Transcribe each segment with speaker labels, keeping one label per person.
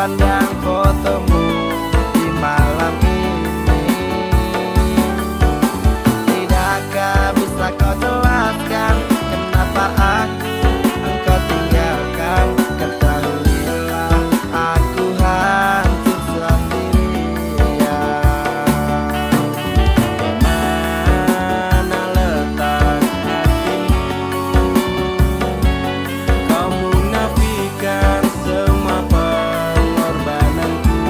Speaker 1: pandang fotomu di malam ini. Tidakkah bisa kau jelaskan kenapa engkau tinggalkan? Ketahuilah aku hancur sendirian. Mana letak hatimu? Kau munafikan semua pengorbananku.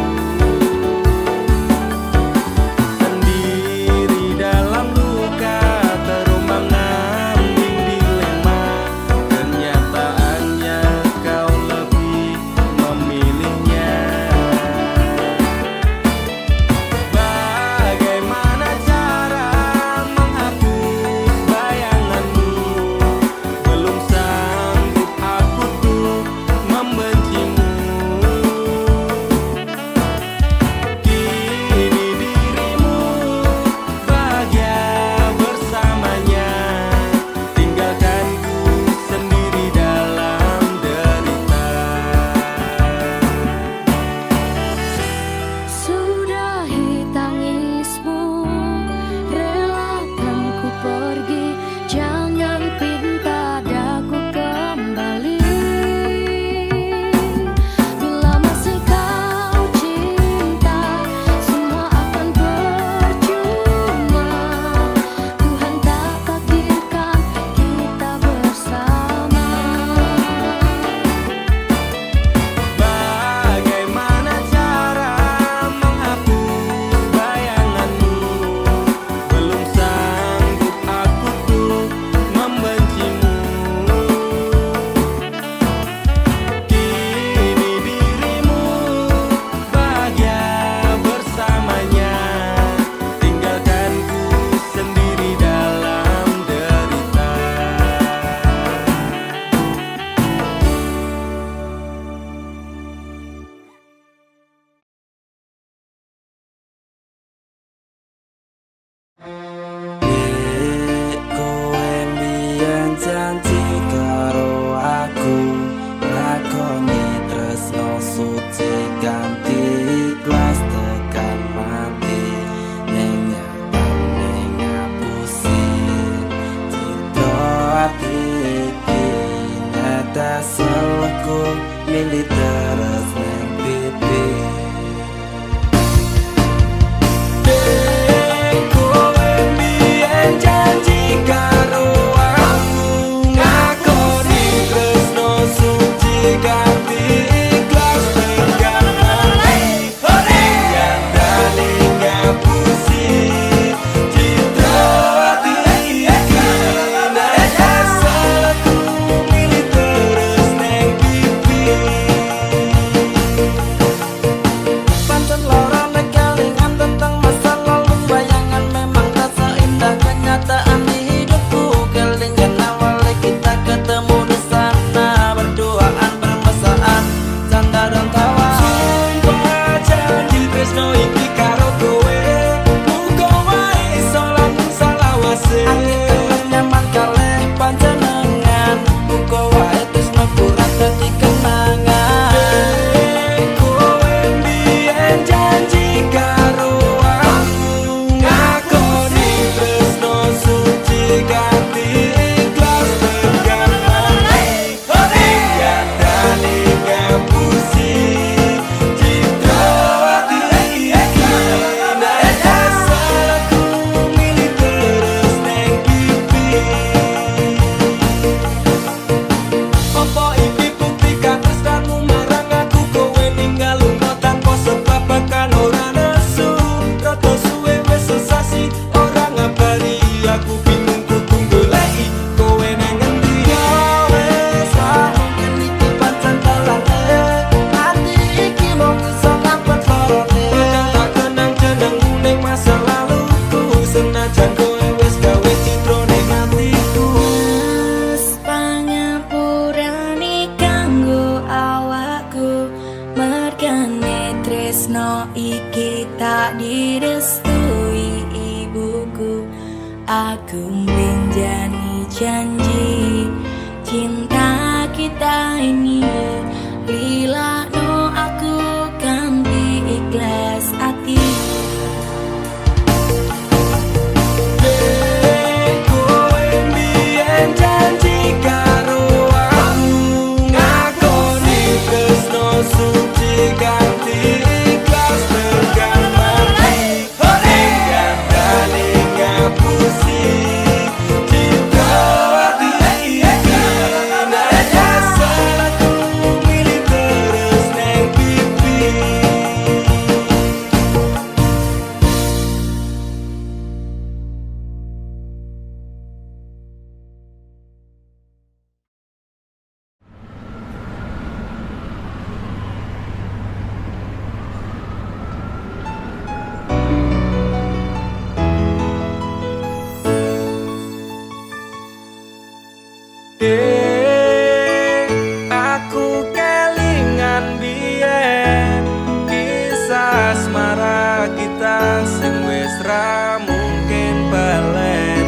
Speaker 1: Sendiri dalam luka, terumbang-ambing dilema. Kenyataannya kau lebih memilihnya. Bagaimana cara menghapus bayanganmu? Belum sanggup aku tuh membencimu. Kini dirimu bahagia bersamanya, tinggalkanku sendiri dalam derita.
Speaker 2: Sudahi tangismu, relakan ku pergi, jangan pinta daku kembali. Bila masih kau cinta, semua akan percuma. Tuhan tak takdirkan kita bersama.
Speaker 1: Bagaimana cara menghapus bayanganmu? Belum sanggup aku tuh membencimu. Kini dirimu bahagia bersamanya, tinggalkanku sendiri dalam derita. Kowe mbiyen janji karo aku, lakoni tresno suci ganti ikhlas tekan mati. Ning nyatane ngapusi citra ati iki, netes selku milih terus neng pipi. Kowe mbiyen janji karo aku, ngakoni tresno suci ganti ikhlas tekan mati. Nyatane ngapusi citra ati iki, netes selku milih terus neng pipi. Pancen lara nek kelingan tentang masa lalu, bayangan memang tak seindah kenyataan di hidupku. Kelingan awal kita ketemu di sana, berduaan bermesraan, canda dan tawa. Sumpah janji tresno iki karo kowe, muga wae iso langsung salawase. Ati temen nyaman kalih panjenengan, muga wae tresno kurang dadi kenangan. Kowe mbiyen janji karo aku, ngakoni tresno suci ganti ikhlas tekan mati. Nyatane ngapusi citra ati iki, netes selku milih terus neng pipi. Apa iki bukti katresnanmu marang aku? Kowe ninggal lunga tanpa sebab, bahkan ora nesu. Rada suwe wis sesasi ora ngabari aku, bingung kudu goleki kowe nang ngendi. Wis mungkin iki pancen dalane, ati iki mung iso ngapet lorone. Padahal tak kenang jenengmu ning masa laluku, senajan kowe wis gawe citra ning atiku.
Speaker 2: Mas pangapurani kanggo awakku, mergane tresno iki tak direstui ibuku. Aku menjani janji cinta kita ini, lila no aku
Speaker 1: Aku kelingan biyen kisah asmara kita sing wis ra mungkin balen.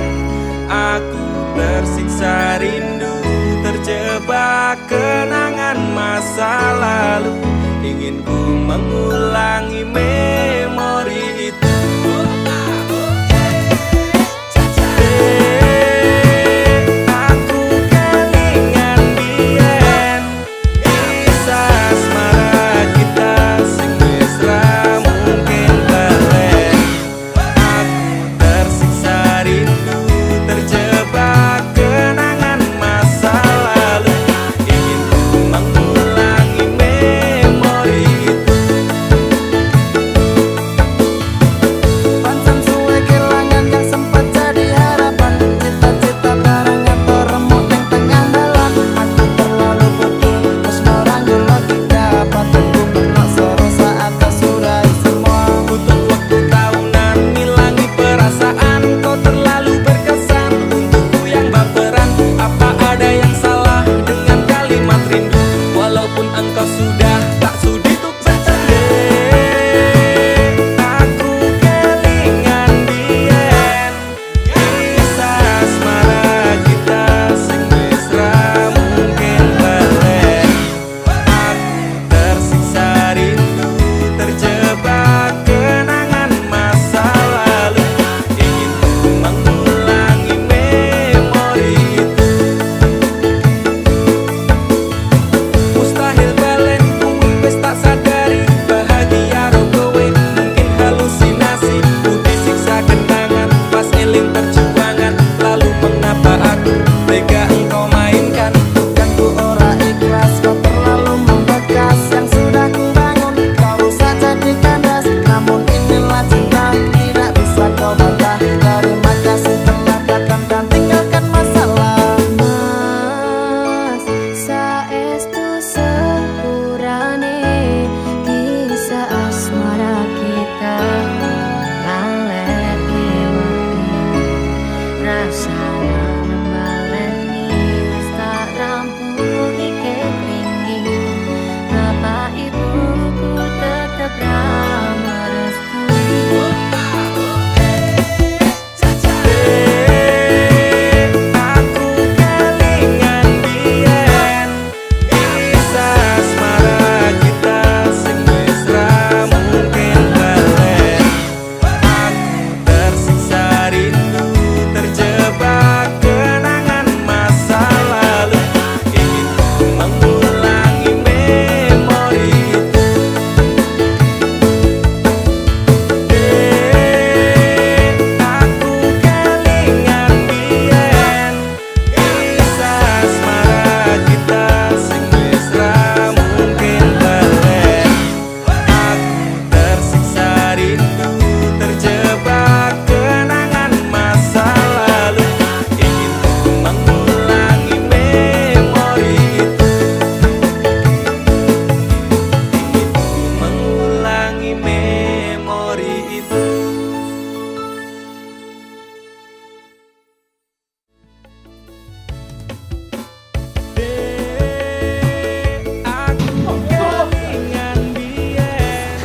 Speaker 1: Aku tersiksa rindu, terjebak kenangan masa lalu. Ingin ku mengulangi memori itu.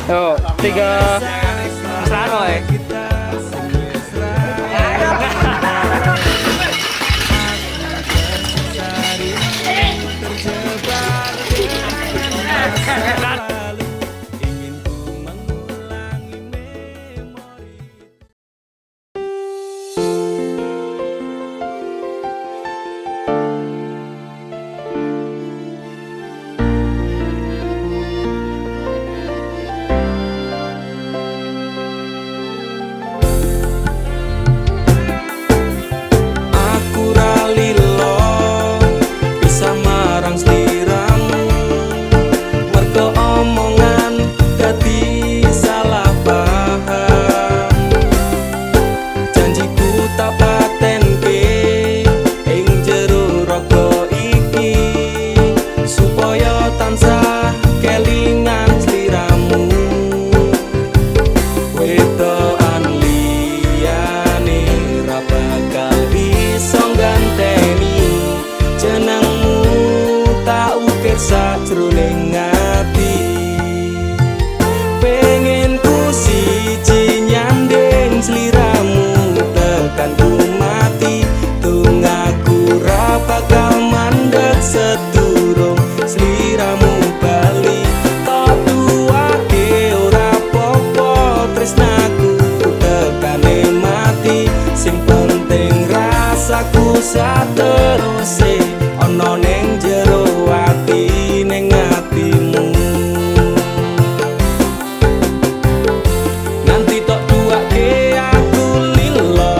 Speaker 3: Yo, 3 mesraan woy.
Speaker 1: sateruse ana ning jero ati ning atimu. Nganti tok duake aku lilo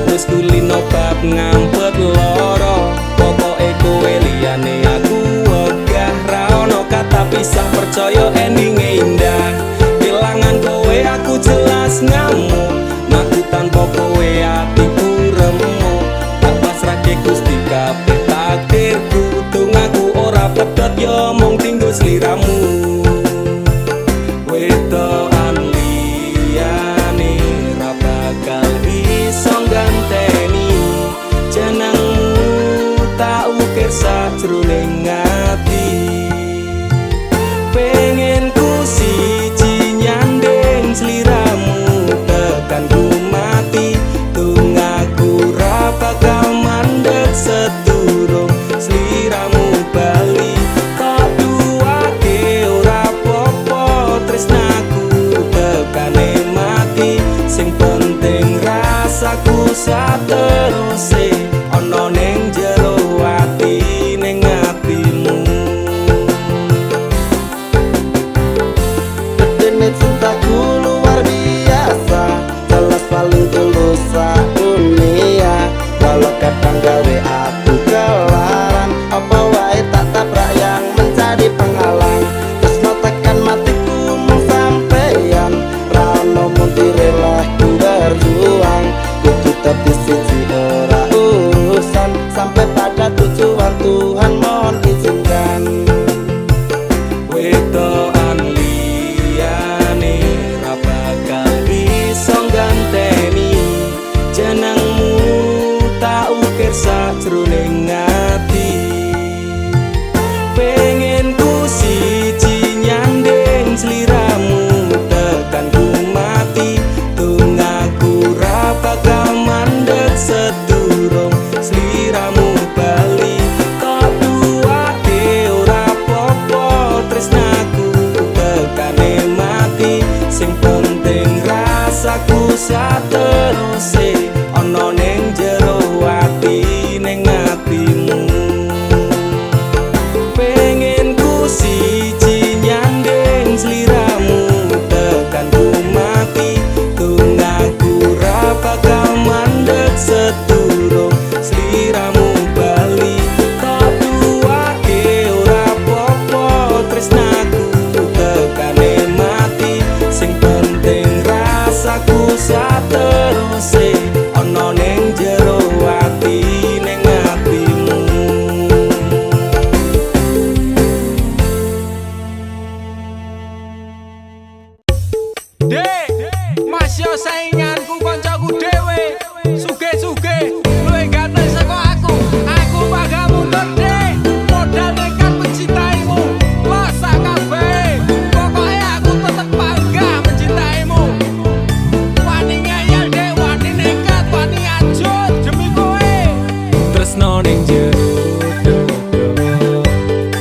Speaker 1: wis kulino bab ngampet loro. Pokoke kowe liyane aku wegah ra ono kata pisah percaya endinge indah. Kelangan kowe aku jelas ngamuk, aku tanpa kowe atiku remuk. Tak pasrahke Gusti kabeh takdirku, dongaku ora pedhot yo mung tinggo sliramu. Wedokan liyane ra bakal iso ganteni jenengmu, tak ukir sajroning ati. Pengen ku siji nyanding sliramu tekan ku mati, dongaku ra bakal mandeg sedurung sliramu bali. Tok duake ora apa-apa tresnaku tekane mati, sing penting rasaku sateruse ana ning jero ati ning atimu.
Speaker 4: Dene cintaku luar biasa, jelas paling tulus dunia. Walau kadang gawe aku kelaran, apa wae tak tabrak yang menjadi penghalang. Tresno tekan matiku mung sampeyan, ra ono mung direleh ku berjuang. Kudu tapi siji ora urusan, sampai pada tujuan Tuhan mohon izinkan.
Speaker 1: Wedokan liyane ra bakal iso ganteni jenengmu, tak ukir sajroning ati. Pengen ku siji nyanding sliramu tekan ku mati, dongaku ra bakal mandeg sedurung sliramu bali. Tok duake ora apa-apa tresnaku tekane mati, sing penting rasaku sateruse ana ning jero ati ning atimu. Pengen ku siji nyanding sliramu tekan ku mati, dongaku ra bakal mandeg sedurung sliramu bali. Tok duake ora apa-apa tresnaku tekane mati, sing penting rasaku sateruse ana ning jero ati ning atimu.
Speaker 3: Dek, Mas yo sainganku koncoku dhewe. Suge-suge luwih ganteng saka aku. Aku bakal mundur, Dek. Modal nekat mencintaimu. Losak kabeh. Pokoke aku tetep bangga mencintaimu. Wani ngeyel, Dek, wani nekat, wani ajut demi kowe.
Speaker 1: Tresno ning jero dodo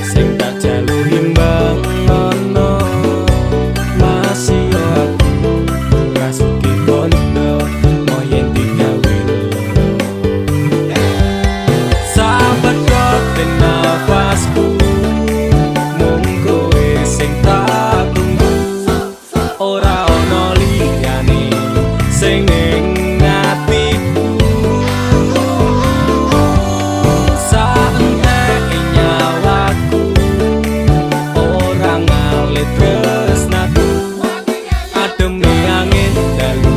Speaker 1: sing tak jalu himbang ana, masih yo aku rasuki kono moyen digawe loro. Sahabat kote nafasku, mung kowe sing tak tunggu. Ora ono liyane sing ning atiku. Saentek nyawaku ora ngalit tresnaku. Ademe angin dalu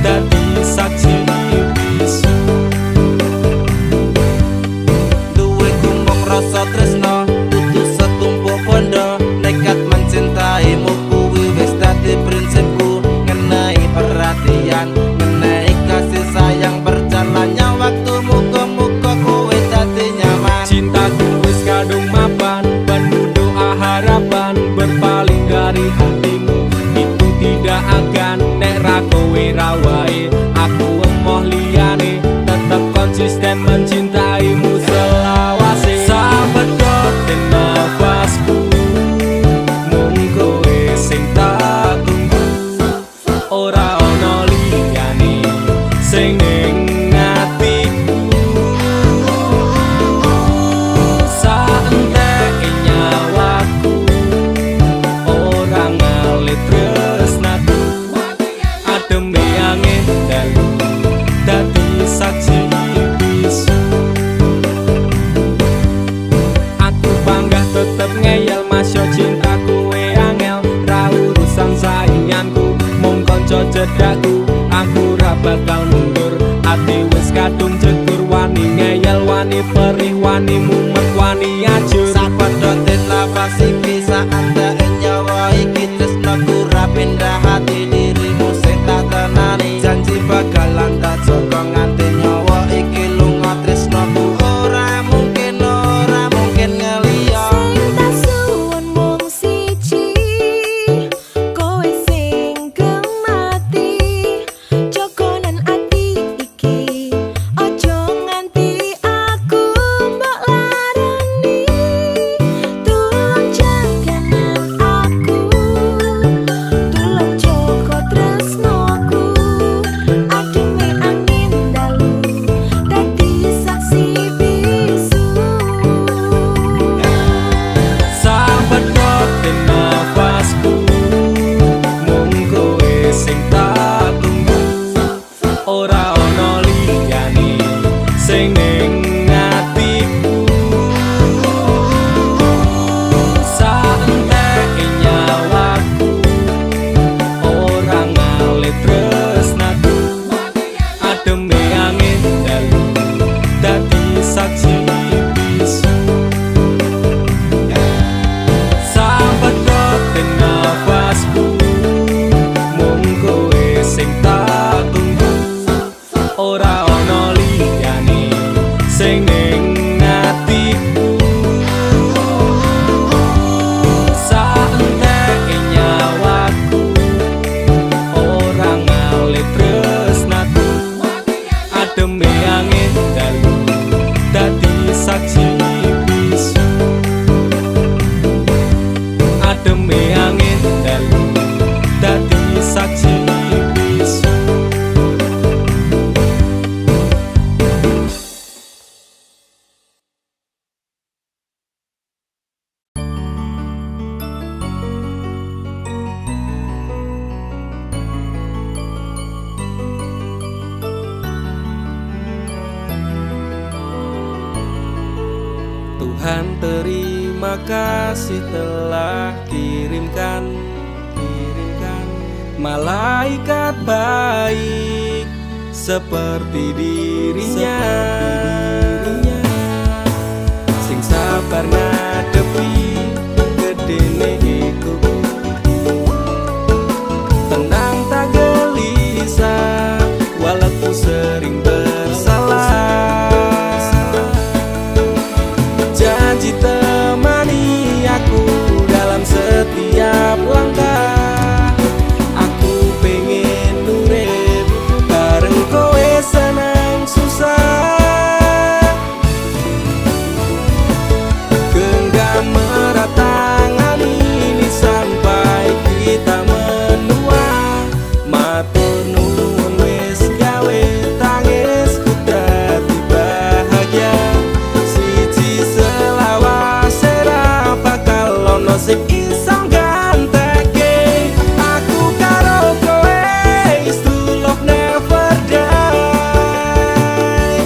Speaker 1: dadi saksi bisu.
Speaker 4: Duwe tumpuk rasa tresno, kudu setumpuk bondo. Nekat mencintaimu kuwi wis dadi prinsipku. Ngenai perhatian, ngenai kasih sayang, berjalannya waktu muga-muga kowe dadi nyaman.
Speaker 1: Cintaku wis kadung mapan, penuh doa harapan, berpaling dari hatimu. Itu tidak akan nek ra kowe ra wae. Aku emoh liyane, tetep konsisten mencintaimu selawase. Sahabat kote nafasku, mung kowe cedakku, aku ra bakal mundur. Ati wis kadung jegur, wani ngeyel, wani perih, wani mumet, wani ajur.
Speaker 4: Sapedote nafasi bisa anda nyawa iki tresnaku ra pindah hati dirimu sing tak tenani. Janji bakalan tak jaga nganti nyawa iki lunga tresnaku. Ora mungkin ngeliya.
Speaker 2: Sing tak suwun mung siji, kowe sing gemati. Jogonan ati iki, ojo nganti aku mbok larani. Tulung jaganan aku, tulung jaga tresnoku. Ademe angin dalu, dadi saksi bisu.
Speaker 1: Sapedote nafasku, mung kowe sing tak tunggu. Ora ono liyane sing ning atiku. Saenteke nyawaku, ora ngalit tresnaku. Ademe angin dalu, dadi saksi bisu. Sapedote nafasku, mung kowe sing tak tunggu. Ora ono liyane sing ning atiku. Saenteke nyawaku, ora ngalit tresnaku. Ademe angin dalu, dadi saksi bisu. Ademe angin dalu, dadi saksi bisu. Tuhan terima kasih telah kirimkan malaikat baik seperti dirinya, sing sabar ngadepi gedene iku. Tenang tak gelisah walaupun sering bersalah. Janji temani aku dalam setiap langkah. Aku pengen urip bareng kowe senang susah. Genggam erat tangan ini sampai kita menua. Matur nuwun wis gawe tangisku dadi bahagia. Siji selawase ra bakal ono sing iso ganteke. Aku karo kowe is to love never die.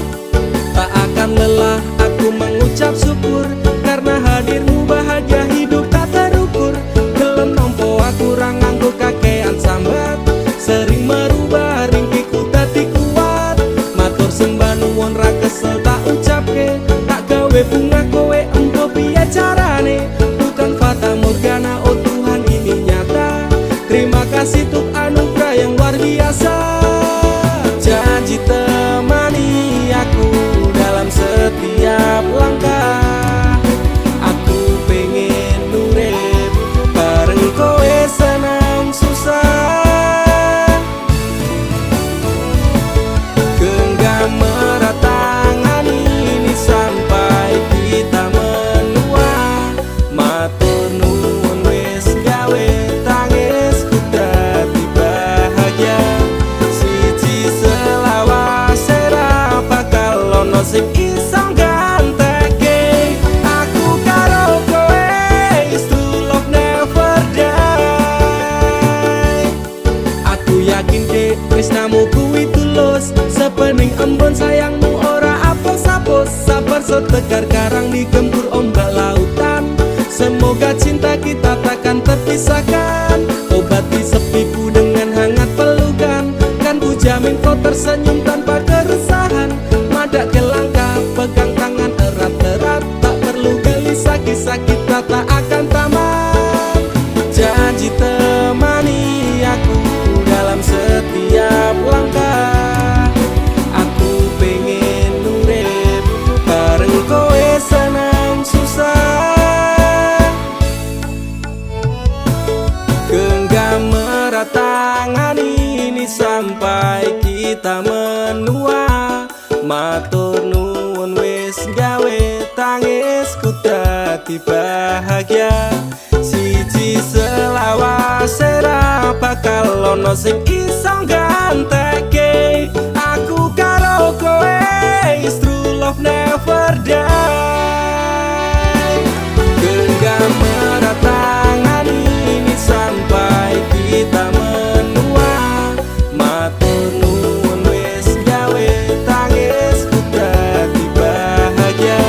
Speaker 1: Tak akan lelah aku mengucap syukur karena hadirmu bahagia hidup tak terukur. Gelem nompo aku ra nganggo kakean sambat, sering merubah ringkiku dadi kuat. Matur sembah nuwun ra kesel tak ucapke. Tak gawe bunga kowe empo piye carane. Bukan fata morgana, oh Tuhan ini nyata. Terima kasih untuk anugerah yang luar biasa. Janji temani aku dalam setiap langkah. Aku pengen urip bareng kowe senang susah. Genggam erat tangan ini sampai kita menua. Matur nuwun wis gawe tangisku dadi bahagia. Siji selawase ra bakal ono sing iso ganteke. Aku karo kowe is to love never die. Aku yakin dek tresnamu kuwi tulus, sepening embun sayangmu ora apos-apos. Sabar so tegar karang digempur ombak lautan. Semoga cinta kita takkan terpisahkan. Obati sepiku dengan hangat pelukan. tersenyum tanpa keresahan. Madak ke langkah, pegang tangan erat-erat. Tak perlu gelisah, kisah kita tak akan tamat. Janji temani aku dalam setiap langkah. Aku pengen urip bareng kowe senang susah. Genggam erat tangan ini sampai kita menua. Matur nuwun wis gawe tangisku dadi bahagia. Siji selawase ra bakal ono sing iso gantekake aku karo kowe. Is true love never die. Genggam erat tangan ini sampai kita menua. Matur nuwun wis gawe tangisku dadi bahagia.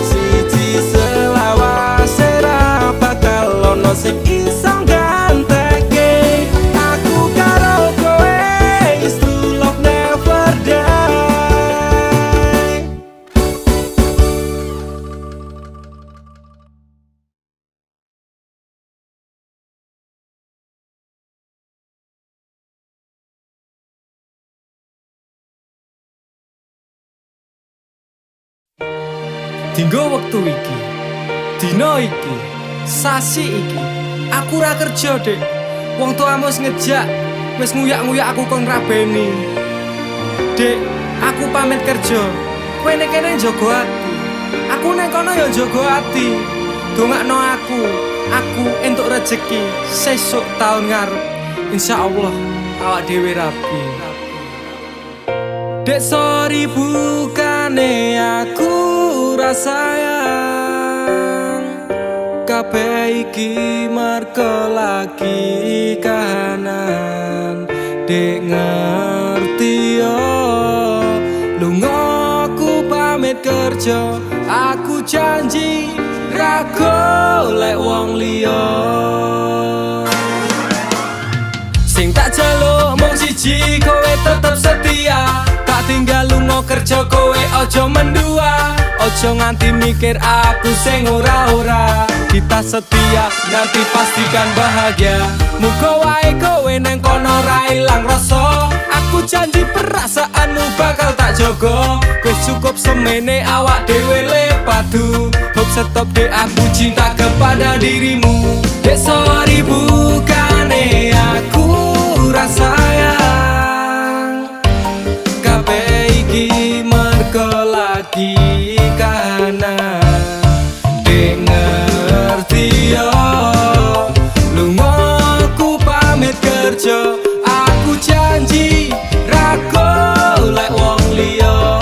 Speaker 1: Siji selawase ra bakal ono sing iso gantekake aku karo kowe. Is true love never die.
Speaker 3: Dinggo wektu iki, dina iki, sasi iki, aku ra kerja, Dik. Wong tuamu wis ngejak, wis nguyak-nguyak aku kon ngrabeni. Dik, aku pamit kerja. Kowe nek kene njaga ati. Aku nek kono ya njaga ati. Dongakno aku entuk rejeki sesuk taun ngarep. Insyaallah awak dhewe rapi. Dek sorry bukane aku ra sayang. Kabeh iki merko lagi kahanan. Dek ngerti yo lunga aku pamit kerja. Aku janji ra golek wong liya. Sing tak jaluk mung siji, kowe tetep setia. Tak tinggal lunga kerja kowe ojo mendua. Ojo nganti mikir aku sing ora-ora. Kita setia nanti pastikan bahagia. Muga wae kowe nang kono ra ilang rasa. Aku janji perasaanmu bakal tak jogo. Wis cukup semene awak dhewe le padu. Hope stop dek aku cinta kepada dirimu. Dek sorry bukane aku ra sayang. Kabeh iki merko lagi kahanan. Dek ngerti yo lunga aku pamit kerja. Aku janji ra golek wong liya.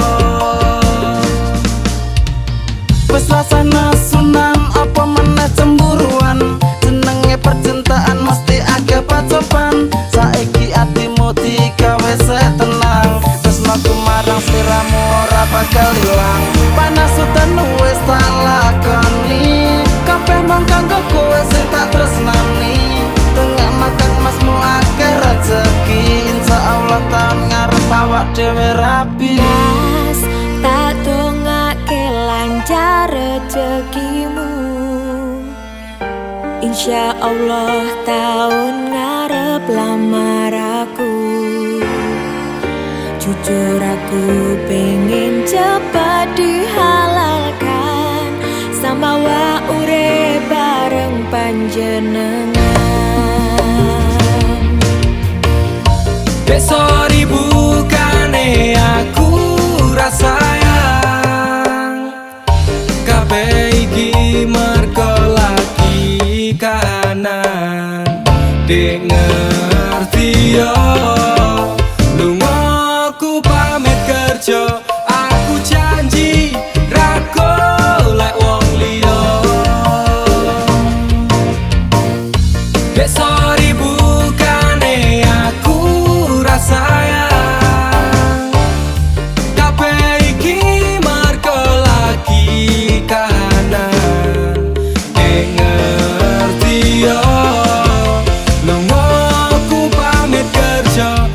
Speaker 4: Wes rasane sunan apa meneh cemburuan. Jenenge percintaan mesti agak pacoban. Saiki atimu digawe tenang. Tresnaku marang sliramu ora bakal ilang. Panas udan wis tak lakoni. Kabeh mung kanggo kowe sing tak tresnani. Tengah makan masmu akeh rezeki. Insyaallah taun ngarep awak dhewe rapi.
Speaker 2: Mas, tak dongake lancar rezekimu. Insya Allah tahun ngarep lamar aku. Jujur aku pengen cepat dihalalkan. Sama wa urip bareng panjenengan.
Speaker 1: Dek sorry bukane aku ra sayang. Kabeh iki merko lagi kahanan. Dek ngerti yo lunga aku pamit kerja. Aku janji ra golek wong liya. Dek sorry bukane aku ra sayang. Kabeh iki merko lagi kahanan. Dek ngerti yo lunga aku pamit kerja.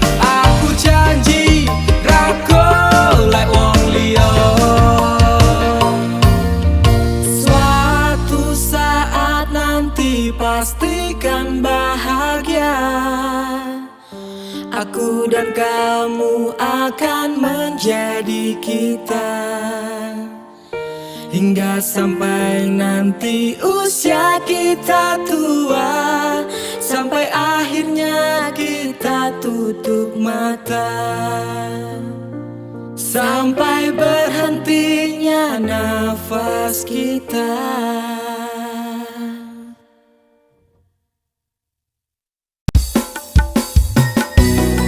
Speaker 2: Aku dan kamu akan menjadi kita hingga sampai nanti usia kita tua, sampai akhirnya kita tutup mata, sampai berhentinya nafas kita.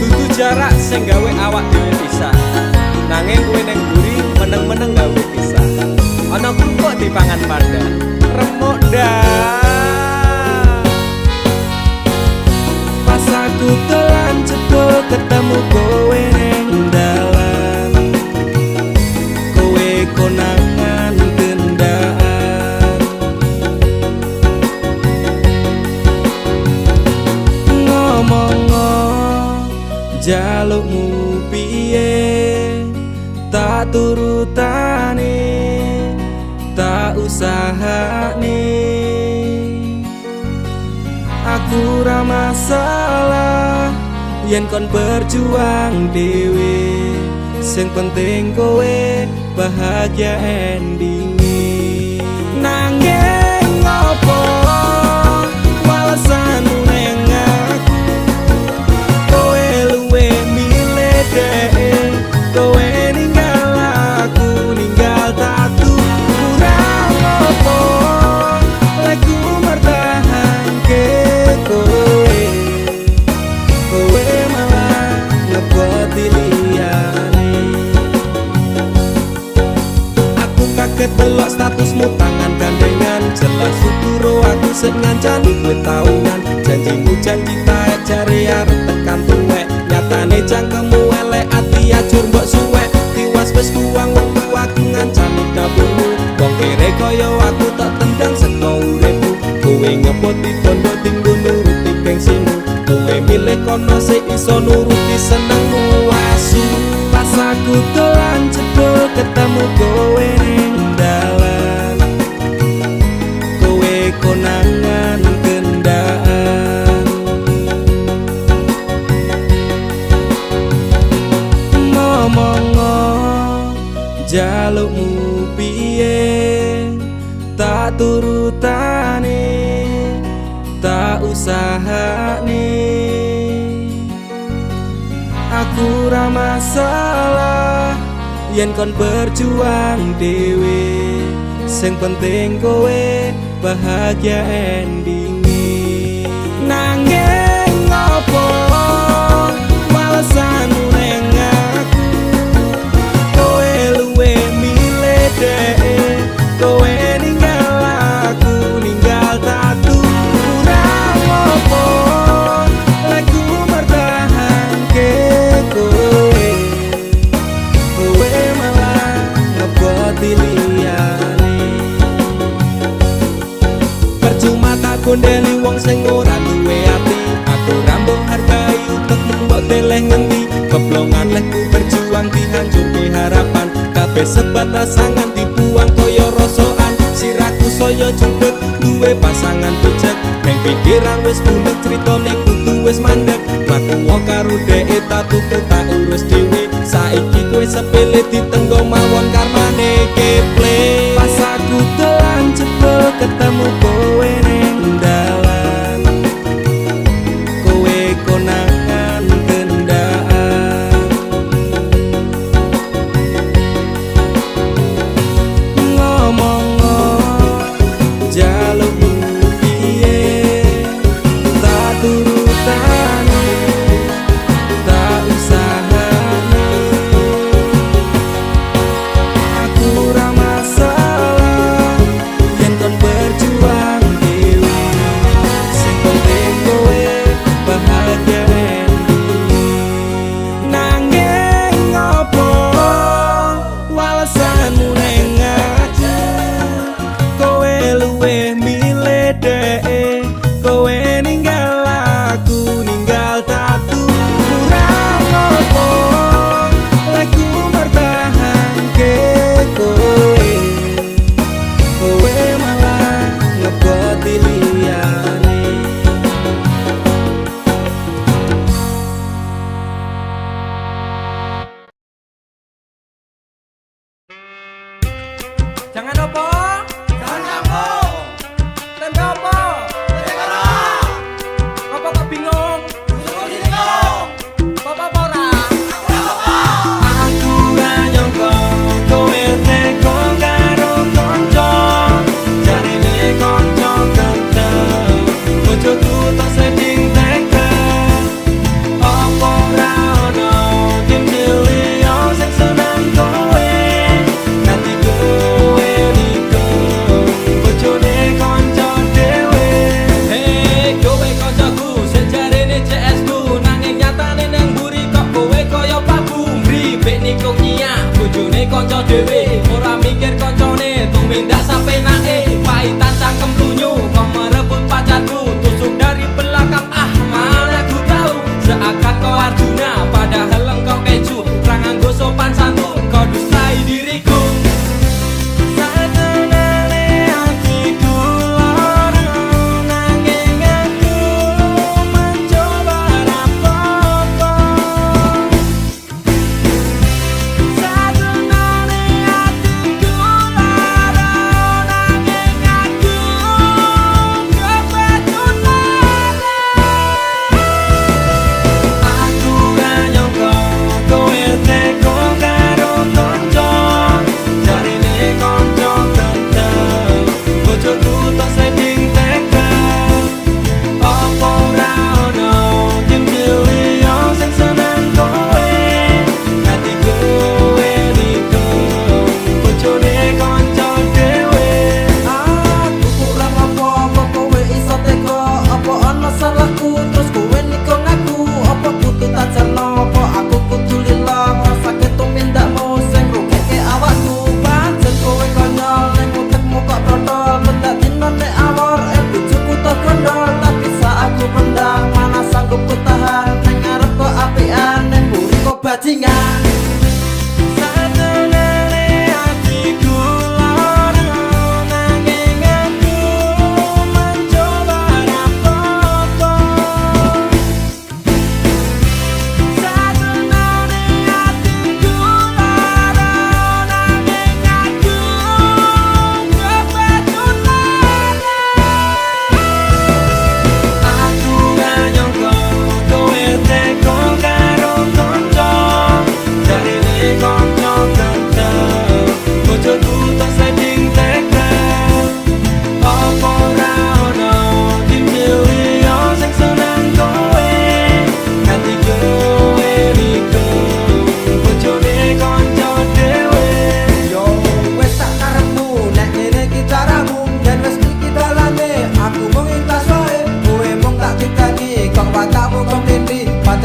Speaker 3: Dudu jarak sing gawe awak dhewe pisah, nanging kowe ning mburi meneng-meneng gawe pisah. Ana kok dipangan panda remuk dah.
Speaker 1: Pas aku telan jebul ketemu kowe ning dalan, kowe konangan gendaan, ngomong jalukmu piye tak turutane, tak usahane. Aku ra masalah yen kon berjuang dhewe, sing penting kowe bahagia endinge. Nanging ngopo walesanmu neng aku, kowe luwe milih dhewe, kowe ninggal aku ninggal tatu. Kurang ngopo lek ku mertahanke kowe, kowe malah ngeboti liyane. Aku kaget delok statusmu tangan gandengan, jelas uturo aku sing ngancani kowe taunan. Janjimu janji taek jare arep tekan tuwek, nyatane cangkemmu elek ati ajur mbok suwek. Tiwas wis kuwang wektu aku ngancani dapurmu, wong kere kaya aku tak tendang seko uripmu. Kowe ngepoti bondo tinggo nuruti gengsimu, kowe milih kono sik iso nuruti senengmu asu. Pas aku dolan jebul ketemu kowe ning dalan, kowe konangan gendaan, ngomong jalukmu piye tak turutane, tak usahane. Aku ra masalah yen kon berjuang dhewe, sing penting kowe bahagia endinge. Nanging ngopo walesanmu neng aku, kowe luwe milih dhewe, kowe ninggal aku ninggal tatu. Kurang ngopo lek ku mertahanke kowe, kowe malah ngeboti liyane. Percuma tak gondeli wong sing ora duwe ati, aku ra mbok hargai utekmu mbok deleh ngendi. Keblongan lek ku berjuang dihancurke harapan, kabeh sebatas sangan dibuang koyo rosokan. Siraku saya jundut duwe pasangan pijak, neng pikiran wis bulet critane kudu wis mandek. Laku karo dhek tak tuku tak urus dhewe, saiki kowe sepele ditenggo mawon karmane keple. Pas aku dolan jebul ketemu kowe ning dalan, kowe konangan gendaan, ngomong jalukmu piye tak turutane, tak usahane. Aku ra masalah yen kon berjuang
Speaker 2: bajingan.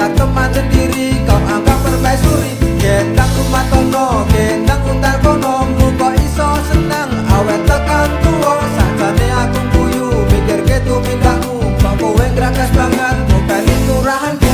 Speaker 2: Teman sendiri kau anggap permaisuri, gendang rumah tono, gendang untar kono, muka iso senang awet tekan tuwa. Sajane aku guyu mikir gitu pindahmu, kok kowe ngragas banget bukan turahanku.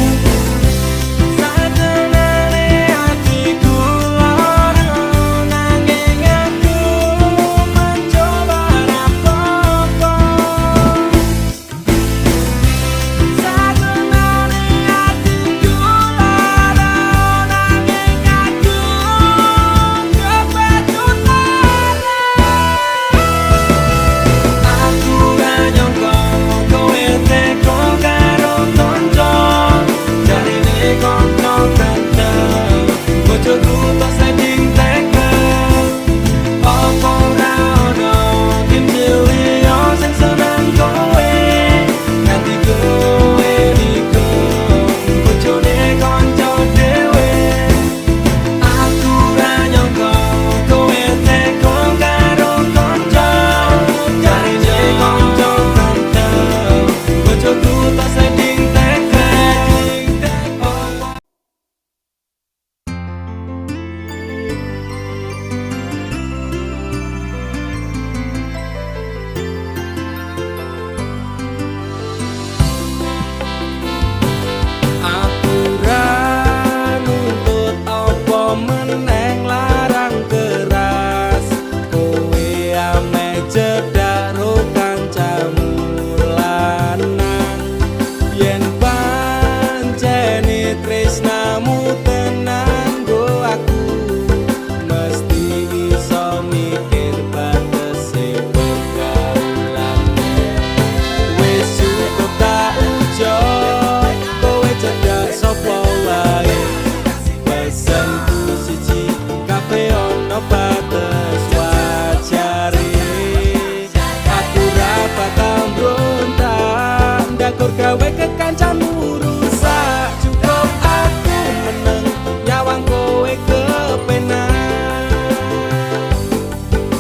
Speaker 2: Gawe kekancanmu rusak, cukup aku meneng nyawang kowe kepenak.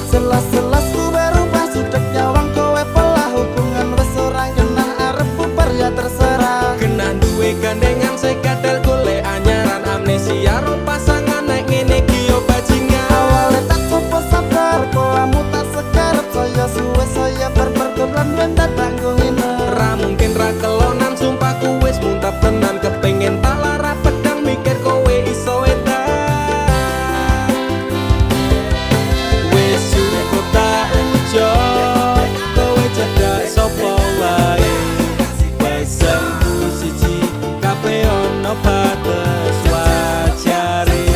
Speaker 4: Selas-selas kowe rubah sudek nyawang kowe pelah, hubungan wis ora genah arep bubar ya terserah.
Speaker 3: Kena duwe gandengan segadel golek anyaran, amnesia ro pasangan naik ngene iki yo bajingan.
Speaker 4: Awale tak coba sabar koamu tak sekarep, saya suwe saya berperkelan mendat tanggung ngene.
Speaker 3: Ra mungkin ra kelonan sumpah ku wis muntap tenan, kepengen tak lara pedang mikir kowe iso edan. Wis cukup tak ujo kowe cedak sapa wae, pesenku siji kabeh ono batas wajare.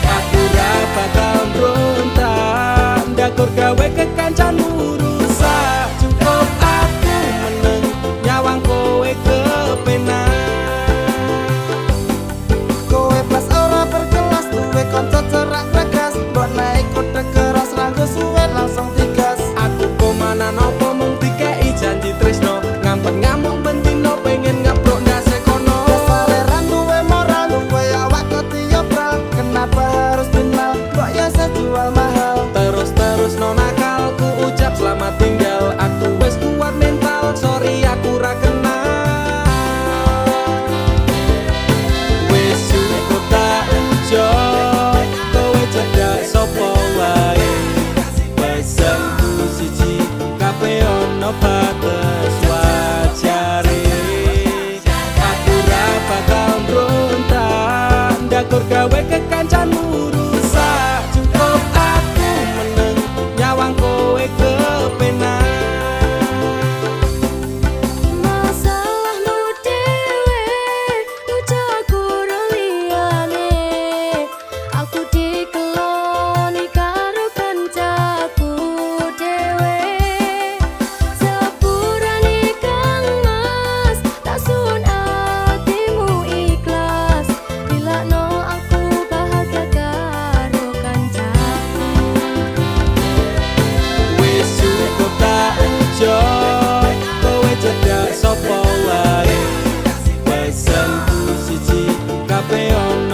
Speaker 3: Aku ra bakal mbrontak ndakur gawe kekancanmu rusak, cukup aku meneng nyawang kowe kepenak.
Speaker 4: Kowe pas ora berkelas duwe kanca cerak bregas, mbok naik kode keras ranggo suwe langsung digas.
Speaker 3: Aku komana nopo mung dikei janji tresno, ngampet ngamuk bentino pengen ngeprok ndase kono.
Speaker 4: Sale randu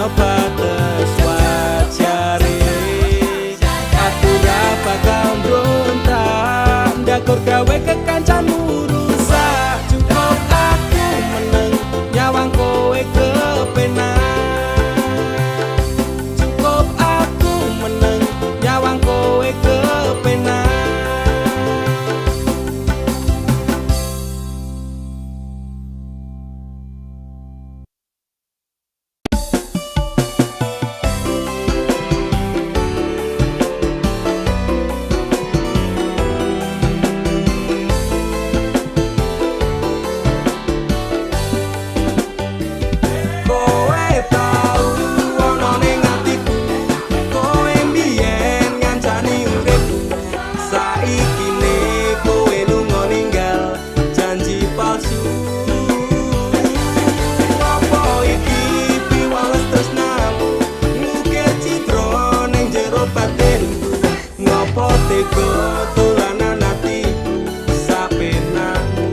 Speaker 1: ono batas wajare. Aku ra bakal mbrontak ndakur gawe kekancanmu rusak. Cukup aku meneng nyawang kowe kepenak. Cukup aku meneng nyawang kowe kepenak. Kowe tau ono ning atiku, kowe mbiyen ngancani uripku. Saiki ne kowe lunga ninggal janji palsu. Apa iki piwales tresnamu, ngukir citra ning jero batinku. Ngopo tega dolanan atiku sapenakmu.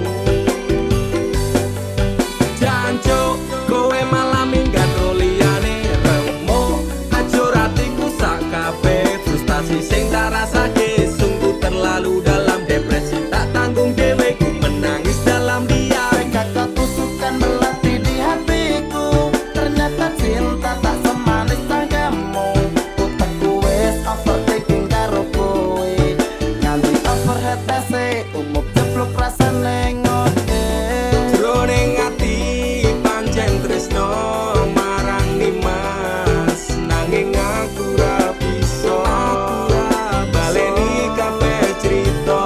Speaker 1: Jancuk kowe malah minggat liyane remo. Ajur atiku sak kabeh frustasi sing tak rasake. Sungguh terlalu dalam depresi, tak tanggung dhewe ku menangis dalam diam.
Speaker 4: Kata tusukan melatih di hatiku, ternyata cinta tak semanis tanggamu. Utekku wis overthinking karo kowe, nganti overhead ese umup jeblok rasane ngode.
Speaker 1: Jroning ati pancen tresno marang Nimas, nanging aku ra bisa baleni kabeh crita.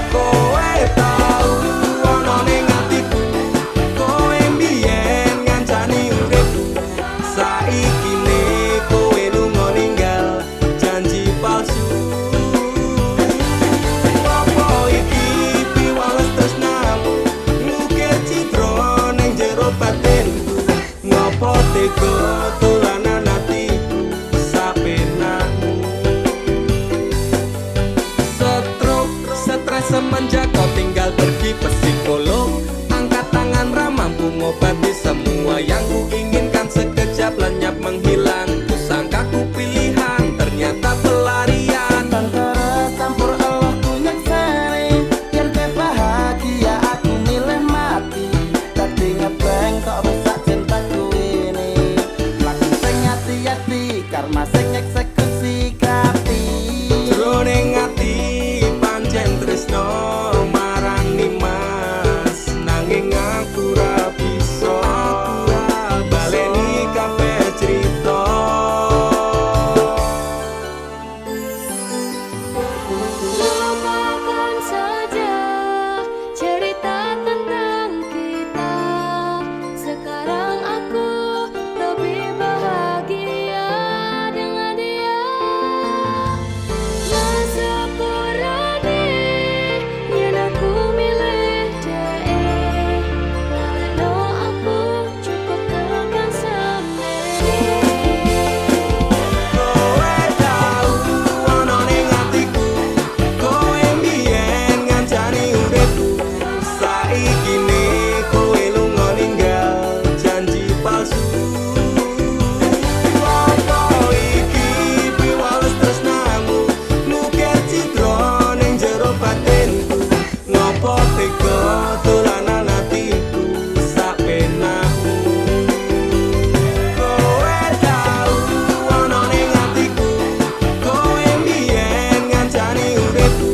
Speaker 1: Kowe tau ono ning atiku, kowe mbiyen ngancani uripku. Saiki ne kowe lunga ninggal janji palsu. Apa iki piwales tresnamu, ngukir citra ning jero batinku. Ngopo tega dolanan atiku sapenakmu. Stroke, stres semenjak kau tinggal pergi psikolog. Angkat tangan ra mampu ngobati semua yang ku inginkan. Sekejap lenyap menghilang, ku sangka ku pilihan, ternyata pelarian.
Speaker 4: Antara campur Allah ku nyekseni, biar kowe bahagia aku milih mati. Tadi ngebeng kok rusak cintaku ini, laku sing hati-hati karma sing eksekusi kapi.
Speaker 1: Jroning ati pancen tresno marang Nimas, nanging aku ra bisa baleni kabeh crita.
Speaker 5: Lupakan saja cerita tentang kita. Sekarang aku lebih bahagia dengan dia. Masapurane yen aku milih dhek. Laleno aku cukup tekan sendiri.
Speaker 1: Kowe tau ono ning atiku, kowe mbiyen ngancani uripku. Saiki ne kowe lunga ninggal janji palsu. Apa iki piwales tresnamu, ngukir citra ning jero batinku. Ngopo tega dolanan atiku sapenakmu. Kowe tau ono ning atiku, kowe mbiyen ngancani uripku.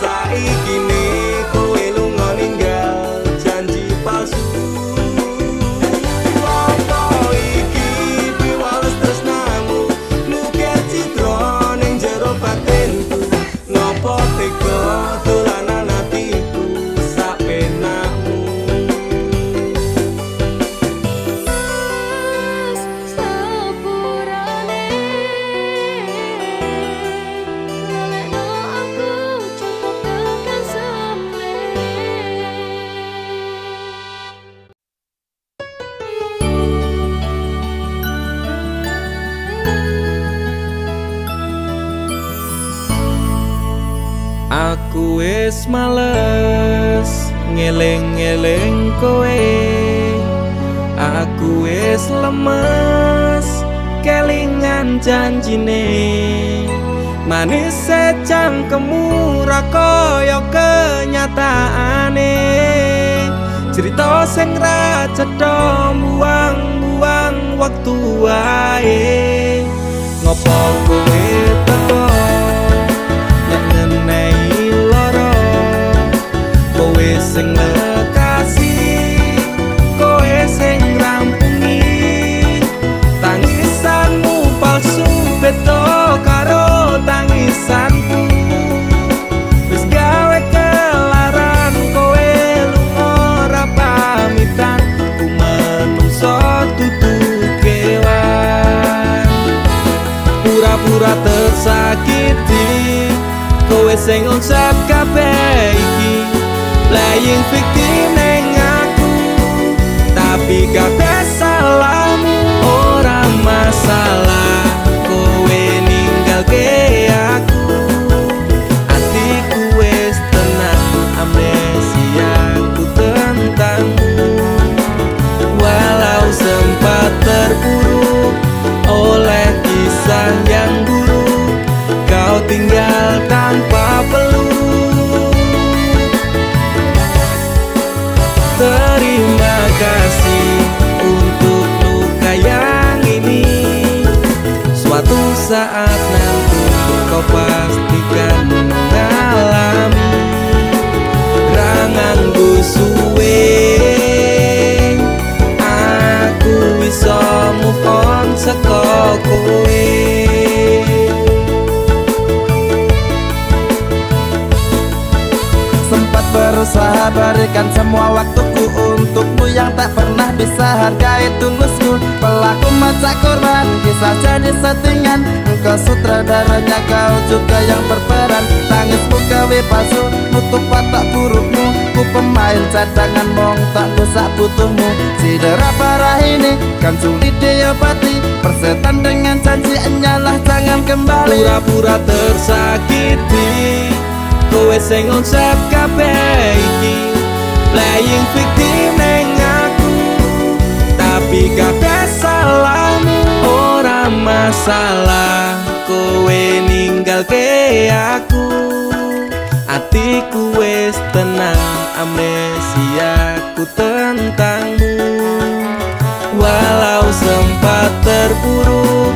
Speaker 1: Saiki ne kowe lunga ninggal janji palsu. Apa iki piwales tresnamu, ngukir citra ning jero batinku. Ngopo tega dolanan atiku sapenakmu.
Speaker 5: Masapurane laleno aku cukup tekan sendiri.
Speaker 1: Aku wis males ngeling-eling kowe. Aku wis lemes kelingan janjine, manis secangkemmu ra kaya kenyataane. Cerita sing ra cetha buang-buang waktu wae. Ngopo kowe teko nek ngenehi lara, kowe sing lekasih, kowe sing rampungi. Tangisanmu palsu beda karo tangisanku, wis gawe kelaran kowe lunga ora pamitan. Ku menungso dudu kewan, pura-pura tersakiti, kowe sing ngonsep kabeh iki. Playing victim neng aku, tapi kabeh salahmu. Ora masalah kowe ninggalke aku, atiku wis tenang, amnesiaku tentangmu. Walau sempat terpuruk oleh kisah yang buruk, kau tinggal tanpa peluk. Terima kasih untuk luka yang ini. Suatu saat nanti kau pastikan mengalami. Rangangku suwe, aku bisa move on saka kowe.
Speaker 4: Sempat berusaha berikan semua waktuku untukmu yang tak pernah bisa hargai tulusku. Pelaku macak korban, kisah jadi settingan. Engkau sutradaranya, kau juga yang berperan. Tangismu gawe palsu, nutup watak burukmu. Ku pemain cadangan, mong tak dosa butuhmu. Cedera parah ini kan sulit diobati. Persetan dengan janji enyalah jangan kembali.
Speaker 1: Pura-pura tersakiti, kowe sing ngonsep kabeh iki. Playing victim neng aku, tapi kabeh salahmu. Ora masalah kowe ninggalke aku, atiku wis tenang, amnesiaku tentangmu. Walau sempat terpuruk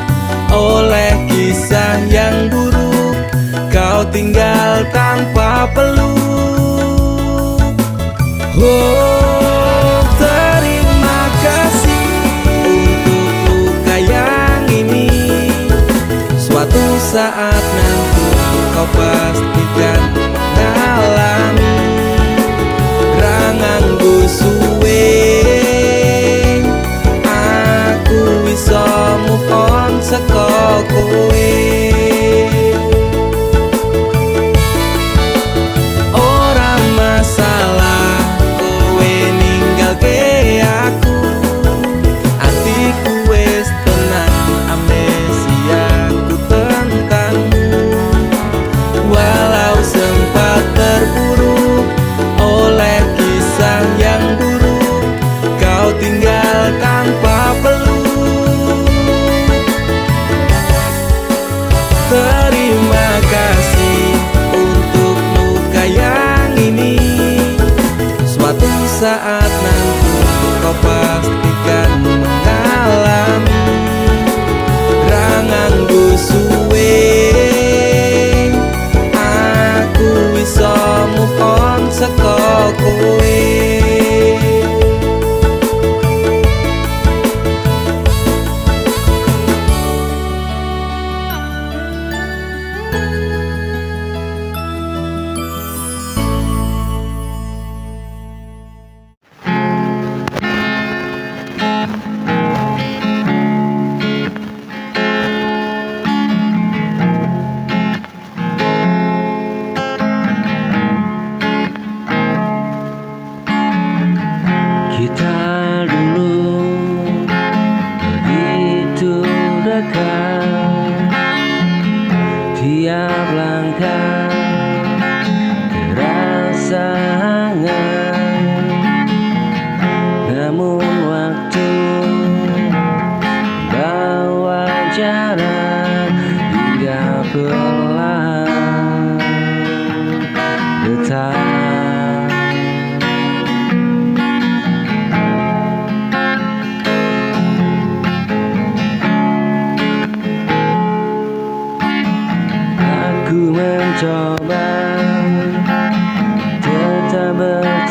Speaker 1: oleh kisah yang buruk, kau tinggal tanpa peluk. Oh, terima kasih untuk luka yang ini. Suatu saat nanti kau pastikan mengalami. Rangangku suwe, aku bisa move on saka kowe. Tinggal tanpa peluk. Terima kasih untuk luka yang ini. Suatu saat nanti kau pastikan mengalami. Rangangku suwe, aku bisa move on saka kowe.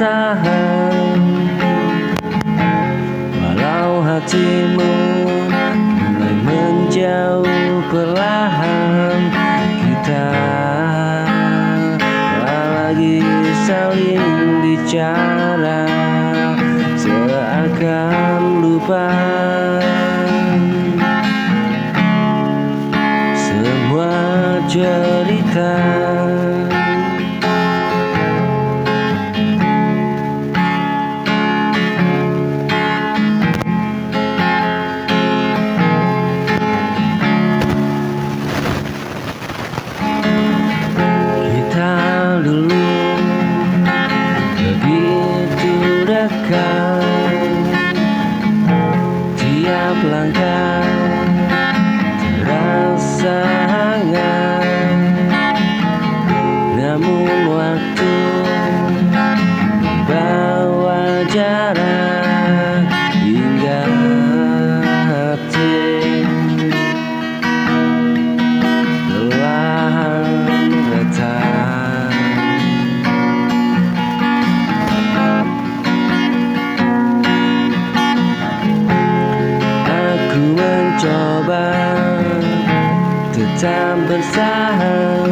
Speaker 1: bertahan, walau hatimu mulai menjauh perlahan. Kita tak lagi saling bicara, seakan lupa semua cerita. Kita dulu begitu dekat, tiap langkah terasa hangat. Namun waktu bawa jarak hingga hati perlahan retak. Aku mencoba tetap bertahan,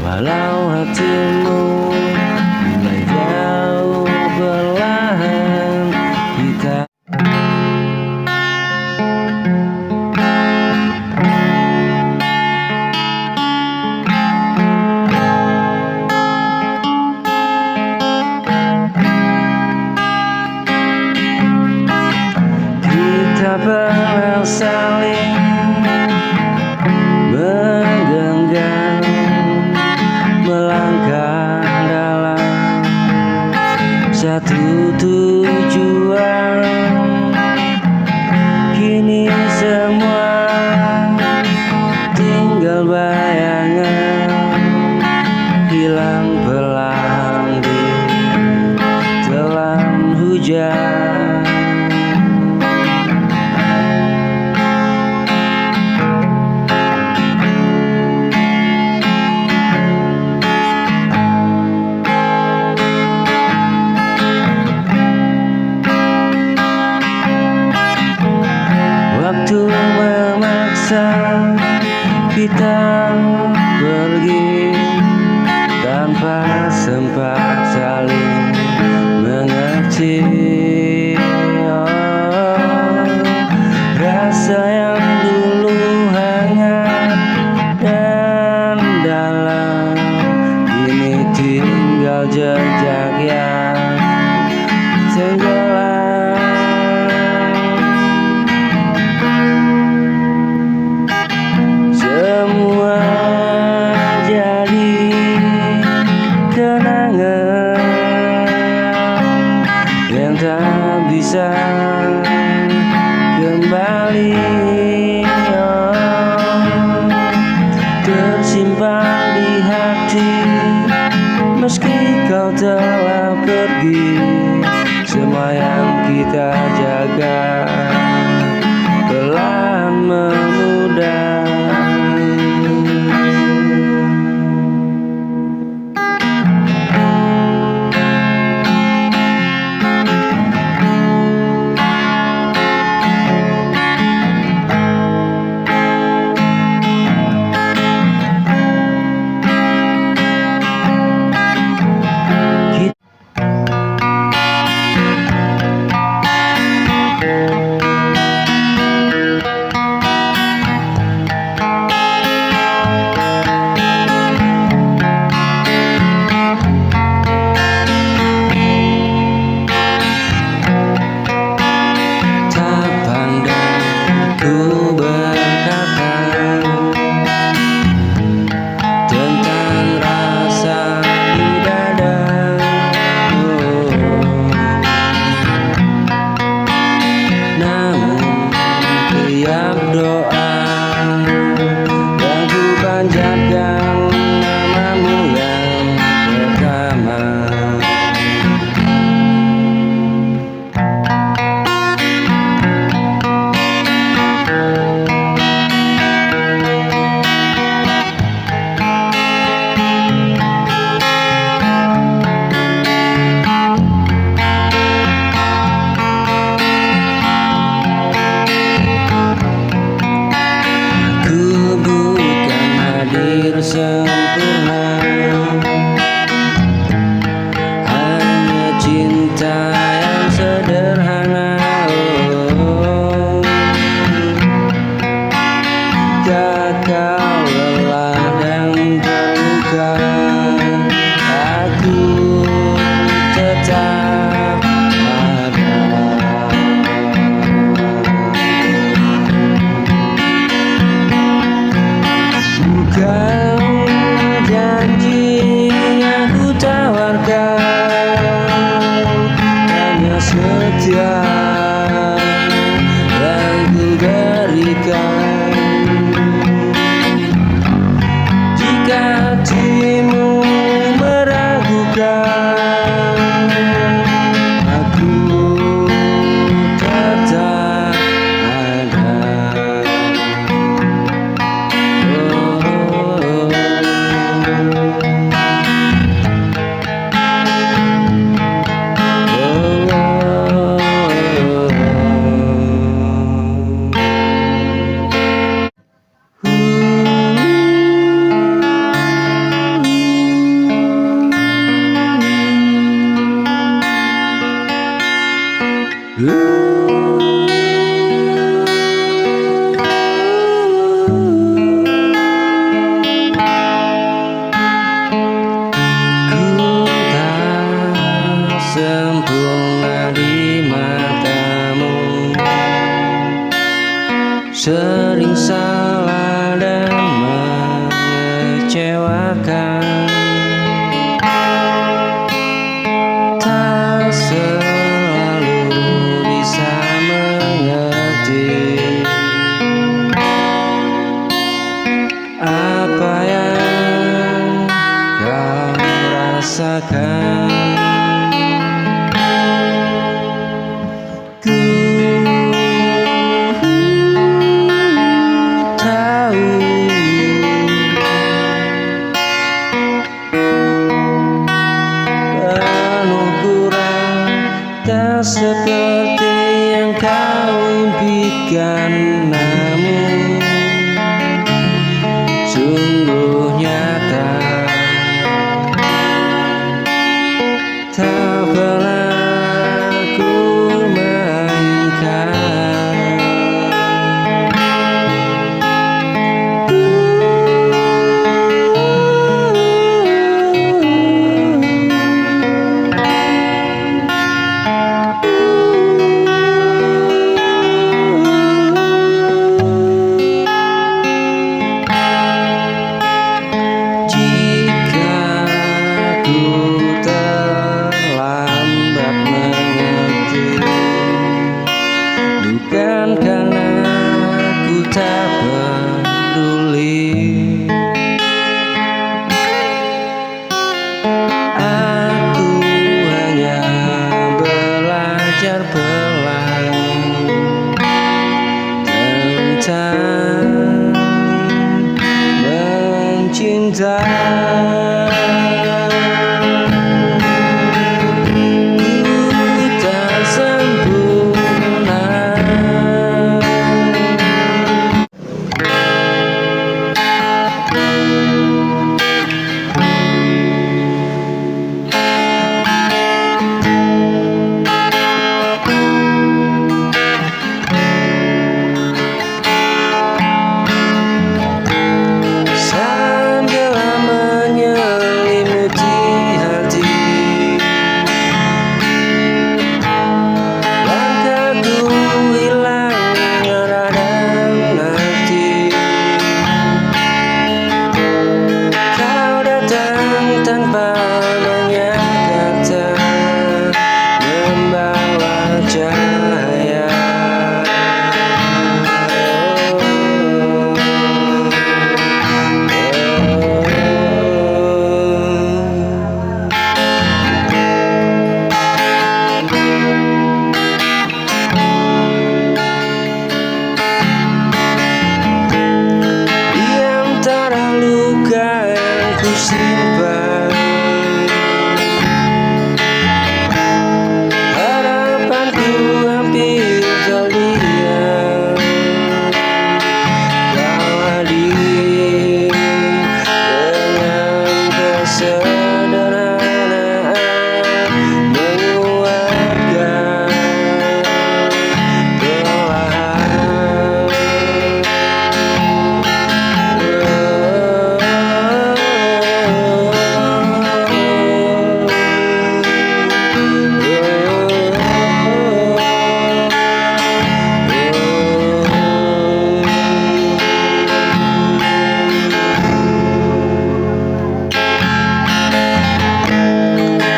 Speaker 1: walau hatimu mulai jauh perlahan. Kita pernah saling menggenggam, melangkah dalam satu tujuan. Kini semua tinggal bayangan, hilang perlahan di telan hujan. Waktu memaksa kita pergi tanpa sempat saling mengerti. Rasa yang dulu hangat dan dalam, kini tinggal jejak yang tenggelam. Semua jadi kenangan yang tak bisa kembali, tersimpan di hati meski kau telah pergi. Semua yang kita jaga perlahan memudar. Ku tak sempurna di matamu, sering salah dan mengecewakan. Tak selalu bisa mengerti apa yang kau rasakan. Ku tahu penuh kurang, tak seperti yang kau impikan, namun sungguh nyata. Tak pernah ku mainkan. Jika ku terlambat mengerti, bukan karena ku tak peduli. Aku hanya belajar perlahan tentang mencinta. Ku tak sempurna. Sambil menyelimuti hati, langkahku hilang arah dan arti. Kau datang tanpa banyak kata, membawa cahaya. Di antara luka yang ku simpan, harapanku hampir terdiam. Kau hadir dengan kesederhanaan, menguatkan perlahan.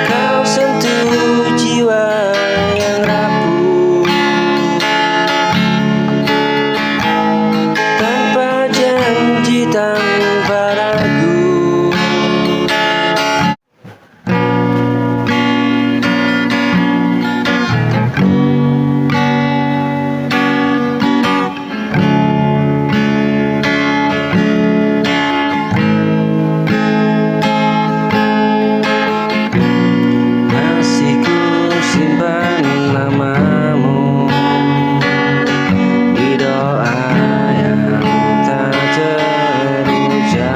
Speaker 1: Kau sentuh jiwa yang rapuh, tanpa janji, tanpa ragu. Masih ku simpan namamu di doa yang tak terucap.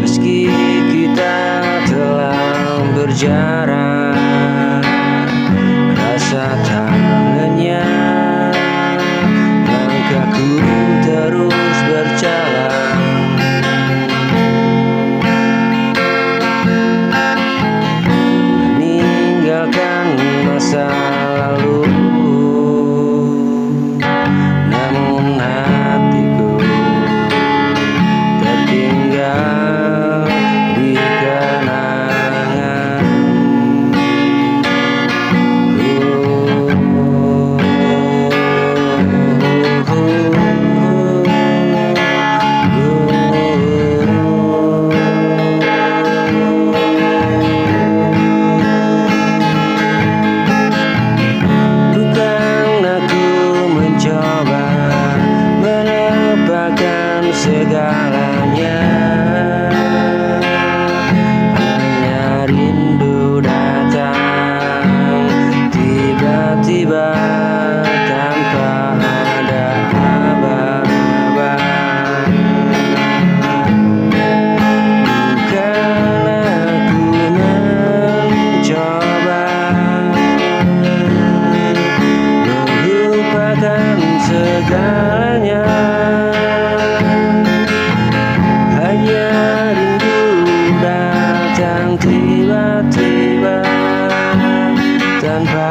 Speaker 1: Meski kita telah berjarak, tiba-tiba tanpa